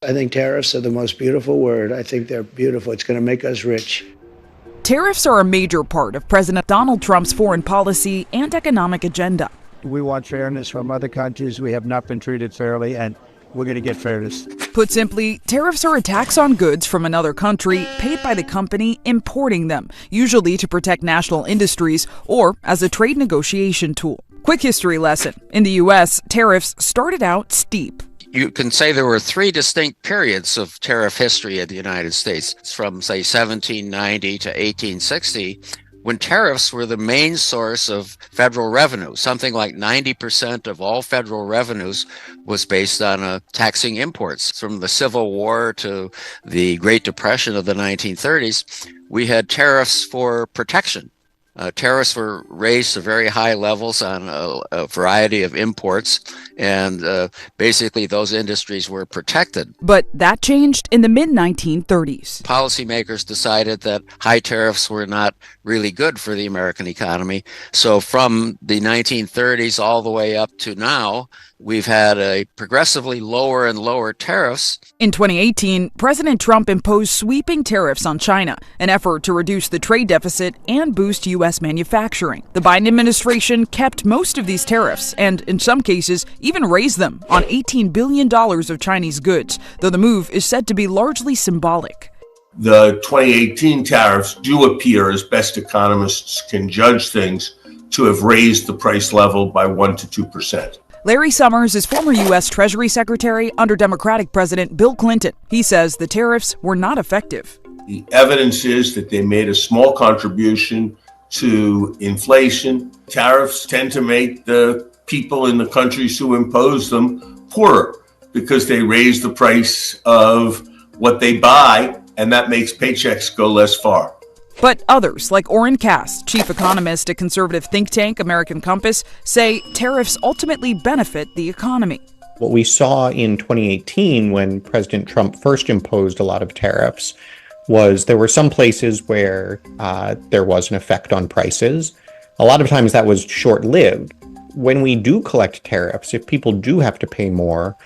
I think tariffs are the most beautiful word. I think they're beautiful. It's going to make us rich. Tariffs are a major part of President Donald Trump's foreign policy and economic agenda. We want fairness from other countries. We have not been treated fairly, and we're going to get fairness. Put simply, tariffs are a tax on goods from another country paid by the company importing them, usually to protect national industries or as a trade negotiation tool. Quick history lesson. In the U.S., tariffs started out steep. You can say there were three distinct periods of tariff history in the United States. It's from, say, 1790 to 1860, when tariffs were the main source of federal revenue. Something like 90% of all federal revenues was based on taxing imports. From the Civil War to the Great Depression of the 1930s, we had tariffs for protection. Tariffs were raised to very high levels on a variety of imports, and basically those industries were protected. But that changed in the mid-1930s. Policymakers decided that high tariffs were not really good for the American economy. So from the 1930s all the way up to now, we've had a progressively lower and lower tariffs. In 2018, President Trump imposed sweeping tariffs on China, an effort to reduce the trade deficit and boost U.S. manufacturing. The Biden administration kept most of these tariffs and, in some cases, even raised them on $18 billion of Chinese goods, though the move is said to be largely symbolic. The 2018 tariffs do appear, as best economists can judge things, to have raised the price level by 1% to 2%. Larry Summers is former U.S. Treasury Secretary under Democratic President Bill Clinton. He says the tariffs were not effective. The evidence is that they made a small contribution to inflation. Tariffs tend to make the people in the countries who impose them poorer because they raise the price of what they buy, and that makes paychecks go less far. But others, like Oren Cass, chief economist at conservative think tank American Compass, say tariffs ultimately benefit the economy. What we saw in 2018 when President Trump first imposed a lot of tariffs was there were some places where there was an effect on prices. A lot of times that was short-lived. When we do collect tariffs, if people do have to pay more,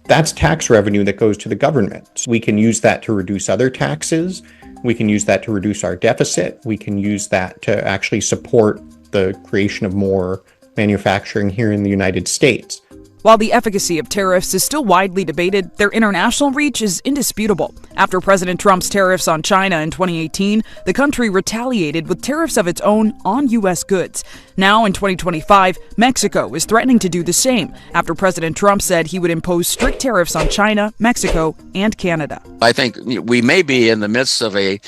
that's tax revenue that goes to the government. We can use that to reduce other taxes. We can use that to reduce our deficit. We can use that to actually support the creation of more manufacturing here in the United States. While the efficacy of tariffs is still widely debated, their international reach is indisputable. After President Trump's tariffs on China in 2018, the country retaliated with tariffs of its own on U.S. goods. Now in 2025, Mexico is threatening to do the same after President Trump said he would impose strict tariffs on China, Mexico, and Canada. I think we may be in the midst of a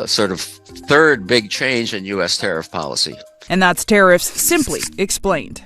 sort of third big change in U.S. tariff policy. And that's Tariffs Simply Explained.